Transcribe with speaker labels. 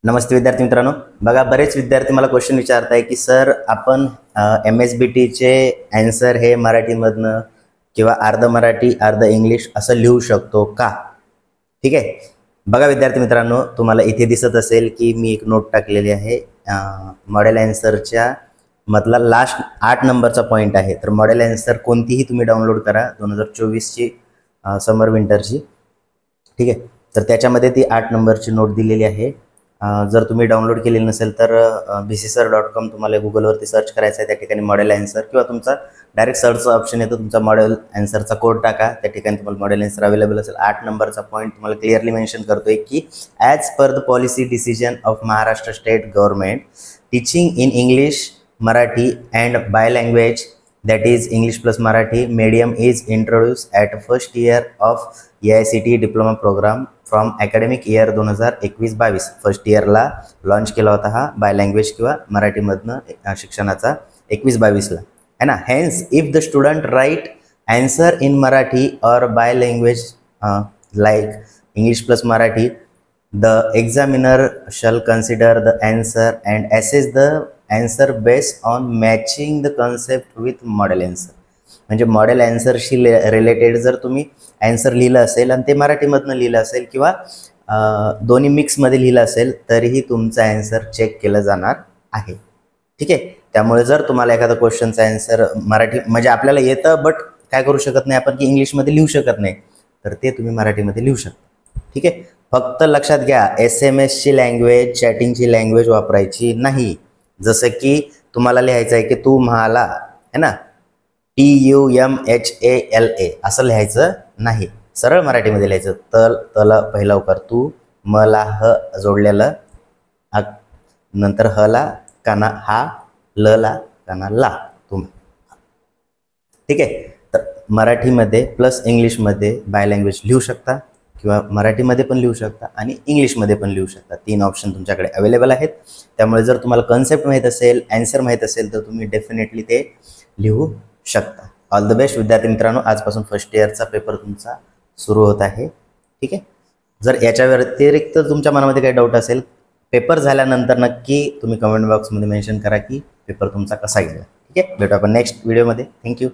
Speaker 1: नमस्ते विद्यार्थी मित्रांनो, बघा बरेच विद्यार्थी मला क्वेश्चन विचारत आहे की सर आपण MSBTचे आन्सर हे मराठीमधनं किंवा अर्ध मराठी अर्ध इंग्लिश असं लिहू शकतो का? ठीक आहे, बघा विद्यार्थी मित्रांनो, तुम्हाला इथे दिसत असेल की मी एक नोट टाकलेली आहे. मॉडेल आन्सरच्या मधला लास्ट 8 नंबरचा पॉईंट आहे. तर मॉडेल आन्सर कोणतीही तुम्ही डाउनलोड करा 2024ची समर विंटरची. ठीक आहे, तर त्याच्यामध्ये ती 8 नंबरची नोट दिलेली आहे. जर तुम्ही डाउनलोड केलेली नसेल तर bcsir.com तुम्हाला गुगलवरती सर्च करायचं आहे. त्या ठिकाणी मॉडेल आन्सर किंवा तुमचा डायरेक्ट सर्चचा ऑप्शन येतो, तुमचा मॉडेल आन्सरचा कोड टाका, त्या ठिकाणी तुम्हाला मॉडेल आन्सर अवेलेबल असेल. 8 नंबरचा पॉईंट तुम्हाला क्लिअरली मेन्शन करतोय की as per the policy decision of Maharashtra state government teaching in English Marathi and by language that is English plus Marathi medium is introduced at first year of AICTE diploma program from academic year 2021-22. First इयरला launch केला होता हा bye language किंवा मराठीमधनं शिक्षणाचा 21-22ला है ना. Hence if the student right answer in Marathi or by language like English plus Marathi, the examiner shall consider the answer and assess the answer based on matching the concept with model answer. म्हणजे model आन्सरशी related जर तुम्ही answer लिहिलं असेल आणि ते मराठीमधनं लिहिलं असेल किंवा दोन्ही मिक्समध्ये लिहिलं असेल तरीही तुमचा आन्सर चेक केलं जाणार आहे. ठीक आहे, त्यामुळे जर तुम्हाला एखादा क्वेश्चनचा आन्सर मराठी म्हणजे आपल्याला येतं बट काय करू शकत नाही आपण की इंग्लिशमध्ये लिहू शकत नाही, तर ते तुम्ही मराठीमध्ये लिहू शकता. ठीक आहे, फक्त लक्षात घ्या SMS ची लँग्वेज, चॅटिंगची लँग्वेज वापरायची नाही. जसं की तुम्हाला लिहायचं आहे की तू म्हाला है ना, TUMHALA असं लिहायचं नाही, सरळ मराठीमध्ये लिहायचं. तला पहिला उकार तू, मला ह जोडलेलं, नंतर हला काना हा, लला काना ला तुम. ठीक आहे, तर मराठीमध्ये प्लस इंग्लिशमध्ये बाय लँग्वेज लिहू शकता किंवा मराठीमध्ये पण लिहू शकता आणि इंग्लिशमध्ये पण लिहू शकता. 3 ऑप्शन तुमच्याकडे अवेलेबल आहेत. त्यामुळे जर तुम्हाला कन्सेप्ट माहीत असेल, आन्सर माहीत असेल तर तुम्ही डेफिनेटली ते लिहू शकता. ऑल द बेस्ट विद्यार्थी मित्रांनो, आजपासून फर्स्ट इयरचा पेपर तुमचा सुरू होत आहे. ठीक आहे, जर याच्या व्यतिरिक्त तुमच्या मनामध्ये काही डाऊट असेल, पेपर झाल्यानंतर नक्की तुम्ही कमेंट बॉक्समध्ये मेन्शन करा की पेपर तुमचा कसा गेला. ठीक आहे, भेटू आपण नेक्स्ट व्हिडिओमध्ये. थँक्यू.